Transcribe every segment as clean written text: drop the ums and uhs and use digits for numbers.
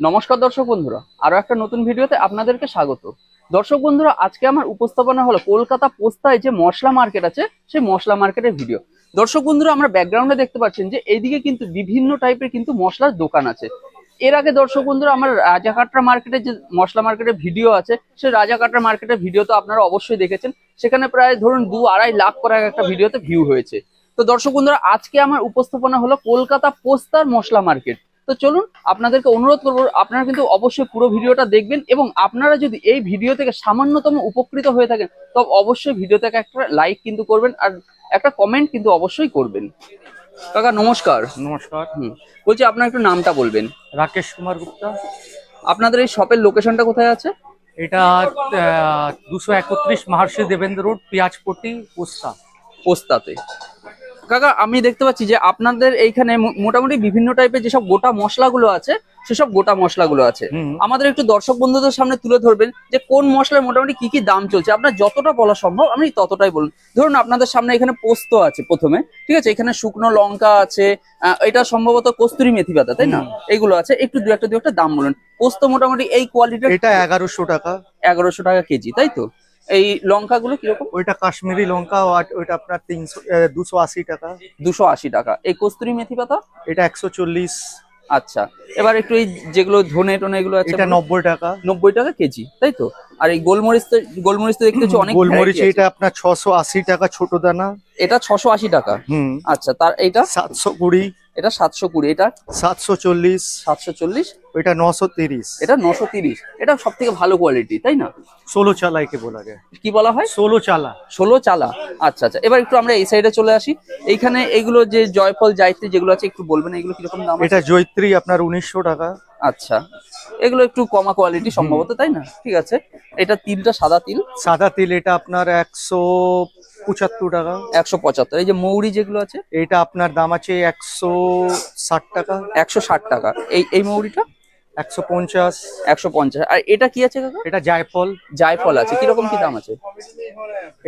নমস্কার দর্শক বন্ধুরা, আরো একটা নতুন ভিডিওতে আপনাদেরকে স্বাগত। দর্শক বন্ধুরা, আজকে আমার উপস্থাপনা হলো কলকাতা পোস্তায় যে মশলা মার্কেট আছে সেই মশলা মার্কেটের ভিডিও। দর্শক বন্ধুরা, আমরা ব্যাকগ্রাউন্ডে দেখতে পাচ্ছেন যে এইদিকে কিন্তু বিভিন্ন টাইপের কিন্তু মশলার দোকান আছে। এর আগে দর্শক বন্ধুরা আমার রাজাকাটরা মার্কেটের যে মশলা মার্কেটের ভিডিও আছে সেই রাজাকাটরা মার্কেটের ভিডিও তো আপনারা অবশ্যই দেখেছেন। সেখানে প্রায় ধরুন 2-2.5 লাখ করে একটা ভিডিওতে ভিউ হয়েছে। তো দর্শক বন্ধুরা, আজকে আমার উপস্থাপনা হলো কলকাতা পোস্তার মশলা মার্কেট। তো চলুন, আপনাদেরকে অনুরোধ করবো আপনারা কিন্তু অবশ্যই পুরো ভিডিওটা দেখবেন, এবং আপনারা যদি এই ভিডিও থেকে সামান্যতম উপকৃত হয়ে থাকেন তবে অবশ্যই ভিডিও থেকে একটা লাইক কিন্তু করবেন আর একটা কমেন্ট কিন্তু অবশ্যই করবেন। কাকা নমস্কার। নমস্কার। বলছি আপনার একটু নামটা বলবেন। রাকেশ কুমার গুপ্তা। আপনাদের এই শপের লোকেশনটা কোথায় আছে? এটা 231 মহর্ষি দেবেন্দ্র রোড, পিয়াজপট্টি, পোস্তাতে। কাকা আমি দেখতে পাচ্ছি যে আপনাদের এইখানে মোটামুটি বিভিন্ন টাইপের যেসব গোটা মশলাগুলো আছে সেসব গোটা মশলাগুলো আছে। আমাদের একটু দর্শক বন্ধুদের সামনে তুলে ধরবেন যে কোন মশলার মোটামুটি কি কি দাম চলছে। আপনার যতটা বলা সম্ভব আপনি ততটাই বলুন। ধরুন আপনাদের সামনে এখানে পোস্ত আছে প্রথমে, ঠিক আছে, এখানে শুকনো লঙ্কা আছে, এটা সম্ভবত কস্তুরি মেথি পাতা, তাই না? এইগুলো আছে, একটু দু একটা দাম বলুন। পোস্ত মোটামুটি এই কোয়ালিটির এটা 1100 টাকা। 1100 টাকা কেজি, তাই তো? এই লঙ্কাগুলো কিরকম? ওইটা কাশ্মীরি লঙ্কা, ওইটা আপনার 280 টাকা। 280 টাকা। এই কস্তুরি মেথি পাতা এটা 140। আচ্ছা, এবার একটু এই যেগুলো ধনে টনে এগুলো আছে এটা 90 টাকা। 90 টাকা কেজি, তাই তো? আর এই গোলমরিচ তো দেখতে পাচ্ছি অনেক গোলমরিচ, এটা আপনার 680 টাকা ছোট দানা। এটা 680 টাকা। আচ্ছা, তার এইটা 720। এটা 720। এটা 740। 740। ওইটা 930। এটা 930। এটা সব থেকে ভালো কোয়ালিটি, তাই না? 16 চালা একে বলা যায়। কি বলা হয়? 16 চালা। 16 চালা। আচ্ছা আচ্ছা, এবার একটু আমরা এই সাইডে চলে আসি। এইখানে এইগুলো যে জয়ফল জায়ত্রী যেগুলো আছে একটু বলবেন এগুলো কিরকম দাম? এটা জয়ত্রী আপনার 1900 টাকা। আচ্ছা, এগুলো একটু কমা কোয়ালিটি সম্ভবত, তাই না? ঠিক আছে। এটা তিলটা সাদা তিল। সাদা তিল এটা আপনার 175 টাকা। 175। এই যে মৌরি যেগুলো আছে এটা আপনার দাম আছে 160 টাকা। 160 টাকা। এই মৌরিটা 150। 150। আর এটা কি আছে কাকা? এটা জায়ফল। জায়ফল আছে, কিরকম কি দাম আছে?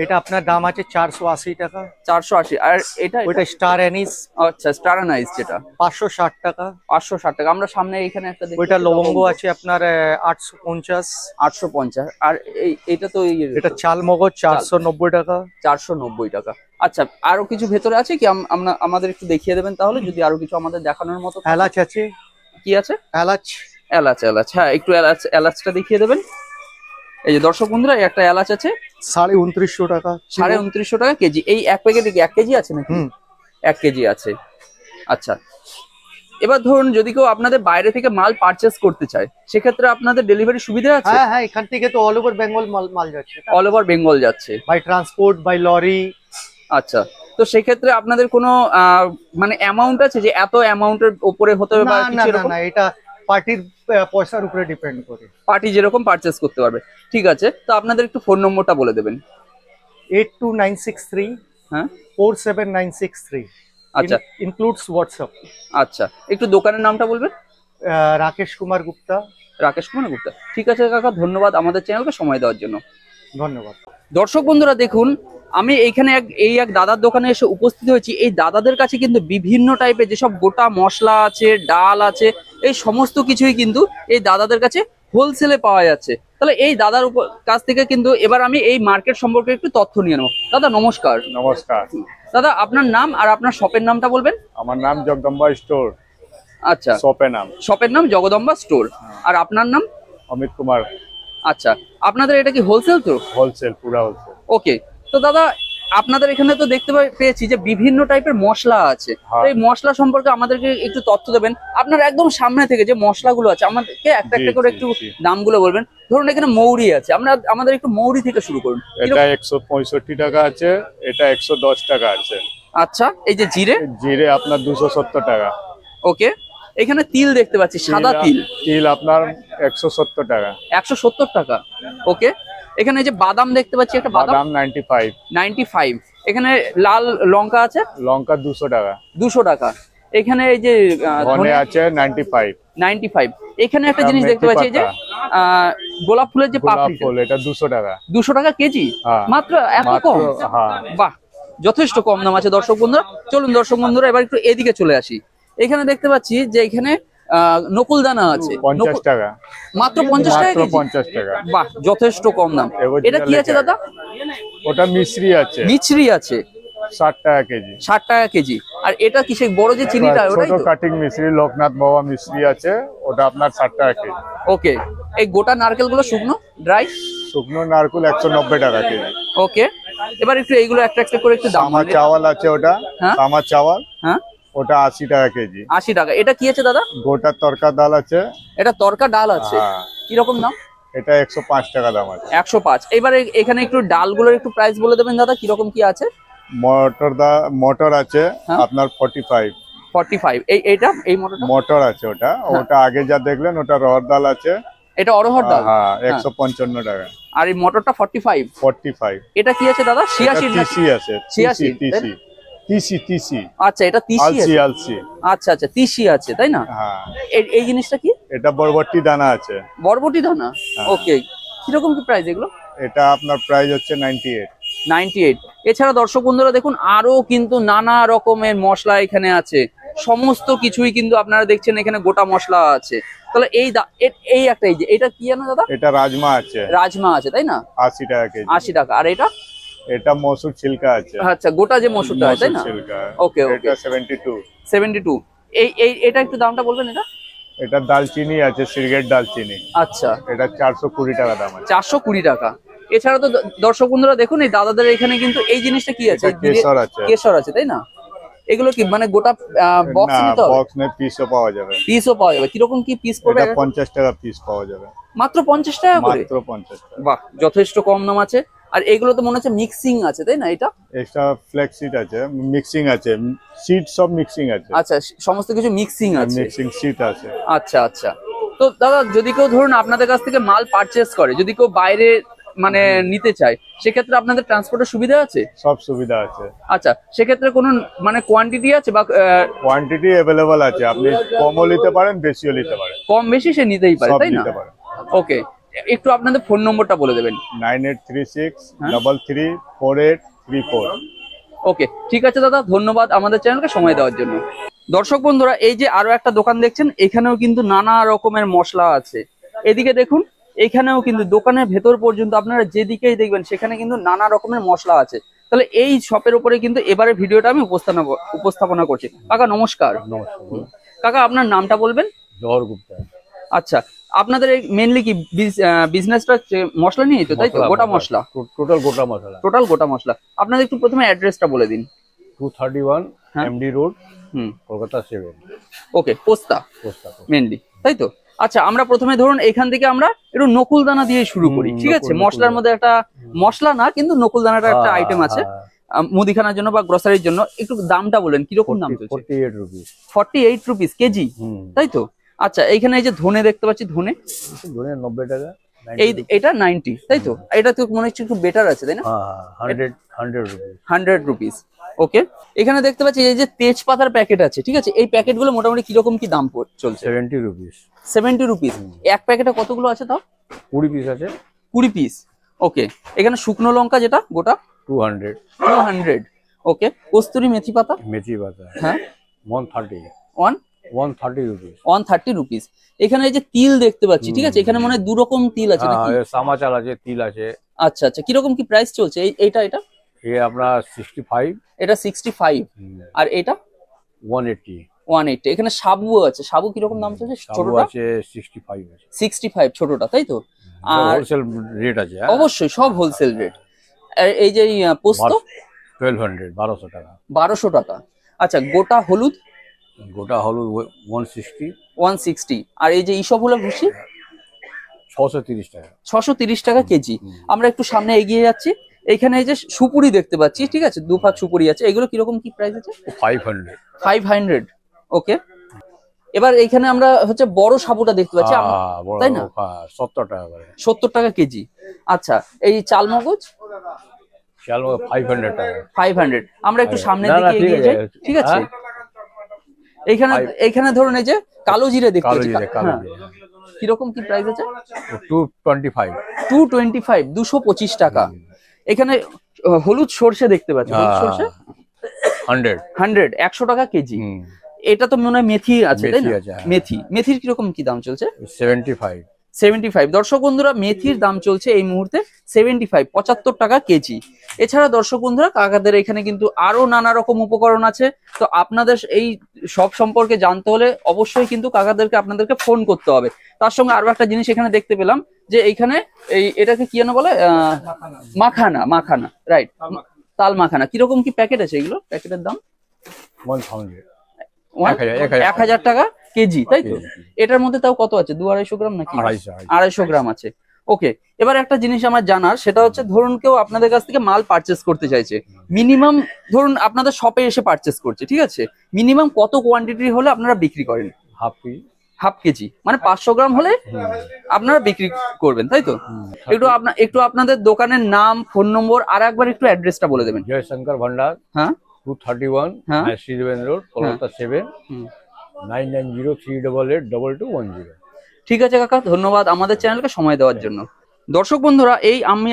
এটা আপনার দাম আছে 480 টাকা। 480। আর এটা ওইটা স্টার অ্যানিস। আচ্ছা, স্টার অ্যানিস যেটা 560 টাকা। 560 টাকা। আমরা সামনে এখানে একটা দেখি, ওইটা লবঙ্গ আছে আপনার 850। 850। আর এইটা তো এটা চাল মগজ 490 টাকা। 490 টাকা। আচ্ছা, আরো কিছু ভেতরে আছে কি? আমাদের একটু দেখিয়ে দেবেন তাহলে, যদি আরো কিছু আমাদের দেখানোর মতো। এলাচ আছে। কি আছে? এলাচ। এলাচ। হ্যাঁ, একটু এলাচটা দেখিয়ে দেবেন। এই যে দর্শক বন্ধুরা, একটা এলাচ আছে 2950 টাকা। 2950 টাকা কেজি। এই এক প্যাকেটে কি 1 কেজি আছে নাকি? 1 কেজি আছে। আচ্ছা, এবার ধরুন যদি কেউ আপনাদের বাইরে থেকে মাল পারচেস করতে চায় সেক্ষেত্রে আপনাদের ডেলিভারি সুবিধা আছে? হ্যাঁ হ্যাঁ, এখান থেকে তো অল ওভার বেঙ্গল মাল যাচ্ছে। অল ওভার বেঙ্গল যাচ্ছে বাই ট্রান্সপোর্ট, বাই লরি। আচ্ছা, তো সেই ক্ষেত্রে আপনাদের কোনো মানে অ্যামাউন্ট আছে যে এত অ্যামাউন্টের উপরে হতে হবে বা কিছু এরকম? না, এটা পার্টির পয়সার উপরে ডিপেন্ড করে, পার্টি যেরকম পারচেস করতে পারবে। ঠিক আছে, তো আপনাদের একটু ফোন নম্বরটা বলে দেবেন। 82963 হ্যাঁ 47963। আচ্ছা, ইনক্লুডস হোয়াটসঅ্যাপ। আচ্ছা, একটু দোকানের নামটা বলবেন। রাকেশ কুমার গুপ্তা। রাকেশ কুমার গুপ্তা। ঠিক আছে কাকা, ধন্যবাদ আমাদের চ্যানেলকে সময় দেওয়ার জন্য। ধন্যবাদ। দর্শক বন্ধুরা দেখুন, আমি এইখানে এক দাদার দোকানে এসে উপস্থিত হয়েছি। এই দাদাদের কাছে কিন্তু বিভিন্ন টাইপের যেসব গোটা মশলা আছে, ডাল আছে, এই সমস্ত কিছুই কিন্তু এই দাদাদের কাছে হোলসেলে পাওয়া যাচ্ছে। তাহলে এই দাদার কাছ থেকে কিন্তু এবার আমি এই মার্কেট সম্পর্কে একটু তথ্য নিয়ে নেবো। দাদা নমস্কার। নমস্কার দাদা, আপনার নাম আর আপনার শপের নামটা বলবেন। আমার নাম জগদম্বা স্টোর। আচ্ছা, শপের নাম জগদম্বা স্টোর। আর আপনার নাম? অমিত কুমার। আচ্ছা, আপনাদের এটা কি হোলসেল? তো হোলসেল, পুরা হোলসেল। ওকে, তো দাদা আপনাদের এখানে তো দেখতে পেয়েছি যে বিভিন্ন টাইপের মশলা আছে। এই মশলা সম্পর্কে আমাদেরকে একটু তথ্য দেবেন। আপনার একদম সামনে থেকে যে মশলাগুলো আছে আমাদেরকে একটা একটা করে একটু দামগুলো বলবেন। ধরুন এখানে মৌরি আছে, আমাদের একটু মৌরি থেকে শুরু করুন। এটা 165 টাকা আছে, এটা 110 টাকা আছে। আচ্ছা, এই যে জিরে আপনার 270 টাকা। ওকে, এখানে তিল দেখতে পাচ্ছি, সাদা তিল আপনার 170 টাকা। 170 টাকা। ওকে, এখানে যে বাদাম দেখতে পাচ্ছি, একটা বাদাম 95। এখানে লাল লঙ্কা আছে, লঙ্কা 200 টাকা। 200 টাকা। এখানে এই যে ধনে আছে 95। এখানে একটা জিনিস দেখতে পাচ্ছি, এই যে গোলাপ ফুলের যে পাপড়ি, এটা 200 টাকা। 200 টাকা কেজি, মাত্র এত কম? বাহ, যথেষ্ট কম দাম আছে দর্শক বন্ধুরা। চলুন দর্শক বন্ধুরা, এবার একটু এদিকে চলে আসি। এখানে দেখতে পাচ্ছি যে এখানে নকুল দানা আছে 50 টাকা, মাত্র 50 টাকা মাত্র কেজি? 50 টাকা। বাহ, যথেষ্ট কম দাম। এবার এটা কি আছে দাদা? ওটা মিশ্রি আছে, মিছরি আছে 60 টাকা কেজি। 60 টাকা কেজি। আর এটা কি সেই বড় যে চিনিটা ওটাই ছোট তো? কাটিং মিশ্রি লোকনাথ বাবা মিশ্রি আছে, ওটা আপনার 60 টাকা কেজি। ওকে, এই গোটা নারকেল গুলো শুকনো ড্রাই? শুকনো নারকুল 190 টাকা কেজি। ওকে, এবার একটু এইগুলো একটা একটা করে একটু দাম সামা বলবে। চাওয়াল আছে, ওটা হ্যাঁ? সামা চাওয়াল, হ্যাঁ, ওটা 80 টাকা কেজি। 80 টাকা। এটা কি আছে দাদা? গোটা তরকা ডাল আছে, এটা তরকা ডাল আছে, হ্যাঁ, কিরকম দাম? এটা 105 টাকা দাম আছে। 105। এবারে এখানে একটু ডালগুলোর একটু প্রাইস বলে দেবেন দাদা, কিরকম কি আছে? মটর আছে হ্যাঁ? আপনার 45। 45। এইটা এই মোটরটা? মটর আছে ওটা, ওটা আগে যা দেখলেন ওটা রহর ডাল আছে, এটা অরহর ডাল। হ্যাঁ 155 টাকা। আর এই মোটরটা 45। 45। এটা কি আছে দাদা? 86 না? টিসি আছে, 86, টিসি টিসি টিসি আচ্ছা, এটা তিসি আলসি আছে। আলসি, আচ্ছা আচ্ছা, তিসি আছে তাই না? হ্যাঁ। এই জিনিসটা কি? এটা বরবটি দানা আছে, বরবটি দানা। হ্যাঁ। ওকে, কিরকম কি প্রাইস এগুলো? এটা আপনার প্রাইস হচ্ছে 98। 98। এছাড়া দর্শক বন্ধুরা দেখুন, আরো কিন্তু নানা রকমের মশলা এখানে আছে, সমস্ত কিছুই কিন্তু আপনারা দেখছেন এখানে গোটা মশলা আছে। তাহলে এই একটা, এই যে এটা কি জানো দাদা? এটা রাজমা আছে, রাজমা আছে তাই না? 80 টাকা কেজি। 80 টাকা। আর এটা? এটা মসুর ছিলকা আছে, আচ্ছা, গোটা যে মসুরটা হয় তাই মসুর না? ছিলকা। ওকে ওকে, এটা 72। 72। এটা একটু দামটা বলবেন এটা? এটা দালচিনি আছে, সিরগেট দালচিনি, আচ্ছা, এটা 420 টাকা দাম আছে। 420 টাকা। এছাড়া তো দর্শক বন্ধুরা দেখুন, এই দাদাদের এখানে কিন্তু এই জিনিসটা কি আছে? এটা কেশর আছে, কেশর আছে তাই না? এগুলো কি মানে গোটা বক্স না নিতে হবে? বক্স নেই, পিসও পাওয়া যাবে। পিসও পাওয়া যাবে? কিরকম কি পিস পড়বে? এটা 50 টাকা পিস পাওয়া যাবে, মাত্র 50 টাকা করে? মাত্র 50 টাকা। বাহ, যথেষ্ট কম দাম আছে। আর এগুলো তো মনে হচ্ছে মিক্সিং আছে তাই না? এটা এক্সট্রা ফ্লেক্স সিট আছে, মিক্সিং আছে, সিট সব মিক্সিং আছে, আচ্ছা, সমস্ত কিছু মিক্সিং আছে। মিক্সিং সিট আছে। আচ্ছা আচ্ছা। তো দাদা, যদি কেউ ধরুন আপনাদের কাছ থেকে মাল পারচেস করে, যদি কেউ বাইরে মানে নিতে চায়, সেক্ষেত্রে আপনাদের ট্রান্সপোর্টের সুবিধা আছে? সব সুবিধা আছে। আচ্ছা, সেক্ষেত্রে কোনো মানে কোয়ান্টিটি আছে বা কোয়ান্টিটি अवेलेबल আছে, আপনি কমও নিতে পারেন, বেশিও নিতে পারেন, কম বেশি সে নিতেই পারে সব তাই না? নিতে পারেন। ওকে, একটু আপনাদের ফোন নম্বরটা বলে দেবেন। 9836 হ্যাঁ? 334834। ওকে, ঠিক আছে দাদা, ধন্যবাদ আমাদের চ্যানেলকে সময় দেওয়ার জন্য। দর্শক বন্ধুরা, এই যে আরো একটা দোকান দেখছেন, এখানেও কিন্তু নানা রকমের মশলা আছে। এদিকে দেখুন, এখানেও কিন্তু দোকানের ভেতর পর্যন্ত আপনারা যেদিকেই দেখবেন সেখানে কিন্তু নানা রকমের মশলা আছে। তাহলে এই শপের উপরে কিন্তু এবারে ভিডিওটা আমি উপস্থাপনা করছি। কাকা নমস্কার। কাকা, আপনার নামটা বলবেন? জহর গুপ্তা। আচ্ছা, আপনাদের মেনলি কি বিজনেসটা মশলা নিয়ে তো তাই তো? গোটা মশলা? টোটাল গোটা মশলা। টোটাল গোটা মশলা। আপনাদের একটু প্রথমে অ্যাড্রেসটা বলে দিন। 231 হ্যাঁ। এমডি রোড, হুম, কলকাতা 7। ওকে, পোস্তা মেনলি তাই তো? আচ্ছা, আমরা প্রথমে ধরুন এখান থেকে আমরা একটু নকুল দানা দিয়ে শুরু করি, ঠিক আছে? নকুল মশলার মধ্যে একটা মশলা না, কিন্তু নকুল দানাটা একটা আইটেম আছে মুদিখানার জন্য বা গ্রসারির জন্য। একটু দামটা বলেন, কিরকম দাম চলছে? 48 রুপিস। 48 রুপিস কেজি, তাই তো? আচ্ছা, এইখানে এই যে ধনে দেখতে পাচ্ছি, ধনে ধরে 90 টাকা। এটা 90 তাই তো? এটা তো মনে হচ্ছে একটু বেটার আছে তাই না? হ্যাঁ, 100 রুপিস। 100 রুপিস। ওকে, এখানে দেখতে পাচ্ছি এই যে তেজপাতার প্যাকেট আছে, ঠিক আছে? এই প্যাকেট গুলো মোটামুটি কিরকম কি দাম চলছে? 70 রুপিস। 70 রুপিস। এক প্যাকেটে কতগুলো আছে তাও? 20 পিস আছে। 20 পিস। ওকে, এখানে শুকনো লঙ্কা যেটা গোটা 200। 200। ওকে, কস্তুরি মেথি পাতা? মেথি পাতা হ্যাঁ, 130। 130 রুপিস। 130 রুপিস। এখানে এই যে তিল দেখতে পাচ্ছি, ঠিক আছে? এখানে মনে হয় দু রকম তিল আছে নাকি? সামা চাল আছে, তিল আছে। আচ্ছা আচ্ছা, কিরকম কি প্রাইস চলছে? এটা এ আপনার 65। এটা 65। আর এটা 180। 180। এখানে সাবু আছে, সাবু কিরকম দাম চলছে? সাবু ছোটটা আছে 65 আছে। 65 ছোটটা তাই তো? আর হোলসেল রেট আছে। অবশ্যই সব হোলসেল রেট। এই যে পোস্ত 1200 টাকা। 1200 টাকা। আচ্ছা, গোটা হলুদ? গোটা হলুদ 160। 160। আর এই যে ইসবগুলো ভুসি? 630 টাকা। 630 টাকা কেজি। আমরা একটু সামনে এগিয়ে যাচ্ছি, এইখানে এই যে সুপুরি দেখতে পাচ্ছি, ঠিক আছে? দুফা সুপুরি আছে, এগুলো কিরকম কি প্রাইস আছে? 500। 500। ওকে, এবার এইখানে আমরা হচ্ছে বড় সাবুটা দেখতে পাচ্ছি, তাই না? 70 টাকা করে। 70 টাকা কেজি। আচ্ছা, এই চালমগজ? চাল 500 টাকা। 500। আমরা একটু সামনের না, দিকে ঠিক এগিয়ে যাই, আছে। ঠিক আছে? হ্যাঁ? এইখানে ধরুন এই যে কালো জিরে দেখতে কালো পাচ্ছি, জিরে, কালো হ্যাঁ। জিরে। কিরকম কি প্রাইস আছে? 225। 225, 225 টাকা। এখানে হলুদ সর্ষে দেখতে পাচ্ছি, হলুদ সর্ষে 100। 100, 100 টাকা কেজি। এটা তো মনে হয় মেথি আছে, তাই মেথি না? আছে, হ্যাঁ। মেথির কিরকম কি দাম চলছে? 75। 75। দর্শক বন্ধুরা, মেথির দাম চলছে এই মুহূর্তে 75, 75 টাকা কেজি। এছাড়া দর্শক বন্ধুরা, কাকাদের এখানে কিন্তু আরো নানা রকম উপকরণ আছে। তো আপনাদের এই সব সম্পর্কে জানতে হলে অবশ্যই কিন্তু কাকাদেরকে আপনাদেরকে ফোন করতে হবে। তার সঙ্গে আরো একটা জিনিস এখানে দেখতে পেলাম, যে এইখানে এটাকে কি যেন বলে, মাখানা, রাইট, তাল মাখানা। কিরকম কি প্যাকেট আছে এগুলো? প্যাকেটের দাম 1000। 1000 টাকা কেজি, তাই তো? এটার মধ্যে তাও কত আছে, 200-250 গ্রাম নাকি? 250 গ্রাম আছে। ওকে, এবার একটা জিনিস আমার জানার, সেটা হচ্ছে ধরুন কেউ আপনাদের কাছ থেকে মাল পারচেস করতে চাইছে, মিনিমাম ধরুন আপনাদের শপে এসে পারচেস করছে, ঠিক আছে, মিনিমাম কত কোয়ান্টিটি হলে আপনারা বিক্রি করেন? হাফ কেজি, মানে 500 গ্রাম হলে আপনারা বিক্রি করবেন, তাই তো? একটু আপনাদের দোকানের নাম, ফোন নম্বর আর একবার একটু অ্যাড্রেসটা বলে দেবেন। জয়শঙ্কর ভান্ডার, হ্যাঁ, 231 হ্যাঁ। সিজবেন রোড, কলকাতা 7, হুম। 9903882210। ঠিক আছে কাকা, ধন্যবাদ আমাদের চ্যানেলকে সময় দেওয়ার জন্য। দর্শক বন্ধুরা, আমি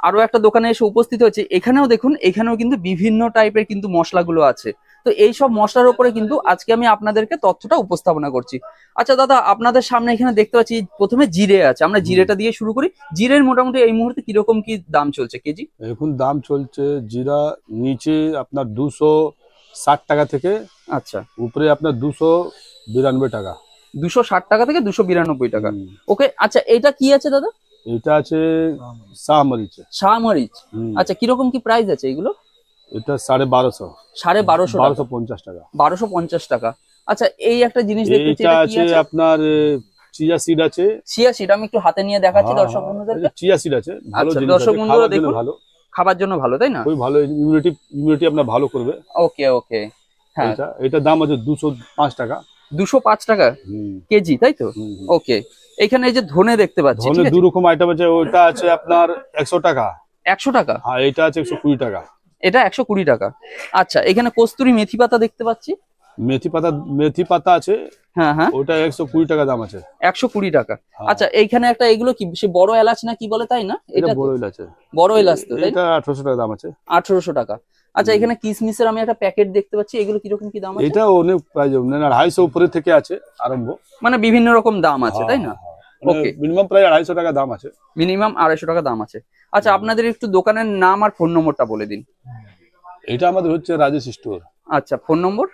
আরো একটা দোকানে এসে উপস্থিত হয়েছি। এখানেও দেখুন, এখানেও কিন্তু বিভিন্ন টাইপের কিন্তু মশলাগুলো আছে। তো এই সব মশলার উপরে কিন্তু আজকে আমি আপনাদেরকে তথ্যটা উপস্থাপনা করছি। আচ্ছা দাদা, আপনাদের সামনে এখানে দেখতে পাচ্ছি প্রথমে জিরে আছে, আমরা জিরেটা দিয়ে শুরু করি। জিরের মোটামুটি এই মুহূর্তে কিরকম কি দাম চলছে কেজি? এখন দাম চলছে জিরা নিচে আপনার 260 টাকা থেকে, আচ্ছা, উপরে আপনার 292 টাকা। 260 টাকা থেকে 292 টাকা। হুম। ওকে, আচ্ছা এটা কি আছে দাদা? এটা আছে শাহমরিচ। শাহমরিচ। হুম। আচ্ছা, কিরকম কি প্রাইস আছে এগুলো? এটা 1250। 1250 টাকা। 1250 টাকা। 1250 টাকা। আচ্ছা, এই একটা জিনিস দেখতে পাচ্ছি, এটা এটা কি আছে আছে? আপনার চিয়া সিড আছে। চিয়া সিড আমি একটু হাতে নিয়ে দেখাচ্ছি দর্শক বন্ধুদেরকে। চিয়া সিড আছে, ভালো আচ্ছা, জিনিস দর্শক আছে, বন্ধুরা খাওয়ার জন্য দেখুন। ভালো, খাবার জন্য ভালো, তাই না? খুবই ভালো, ইমিউনিটি আপনার ভালো করবে। ওকে ওকে, হ্যাঁ। এটা দাম আছে 205 টাকা। 205 টাকা হুম। কেজি, তাই তো? হুম, হুম। ওকে, এখানে এই যে ধনে দেখতে পাচ্ছি, ধনে ঠিক আছে? দু রকম আইটেম আছে, ওটা আছে আপনার 100 টাকা, 100 টাকা। আর এটা আছে 120 টাকা। এটা 120 টাকা। আচ্ছা, এখানে কস্তুরি মেথি পাতা দেখতে পাচ্ছি। মেথি পাতা আছে, হ্যাঁ হ্যাঁ, ওটা 120 টাকা দাম আছে। 120 টাকা। হ্যাঁ। আচ্ছা, এইখানে একটা, এগুলো কি সে বড় এলাচ না কি বলে, তাই না? এটা এটা বড় ইল আছে, বড় এলাচ তো, তাই না? এটা 1800 টাকা দাম আছে। 1800 টাকা। আচ্ছা, এখানে কিসমিসের আমি একটা প্যাকেট দেখতে পাচ্ছি, এগুলো কিরকম কি দাম আছে? এটা অনেক প্রাইস, 250 উপরে থেকে আছে আরম্ভ। মানে বিভিন্ন রকম দাম আছে, তাই না? ওকে, মিনিমাম প্রায় 250 টাকা দাম আছে। মিনিমাম 250 টাকা দাম আছে। আচ্ছা, আপনাদের একটু দোকানের নাম আর ফোন নম্বরটা বলে দিন। এটা আমাদের হচ্ছে রাজেশ স্টোর। আচ্ছা, ফোন নম্বর?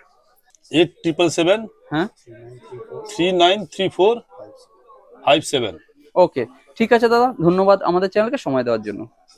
8777 হ্যাঁ, 393457। ওকে, ঠিক আছে দাদা, ধন্যবাদ আমাদের চ্যানেলকে সময় দেওয়ার জন্য।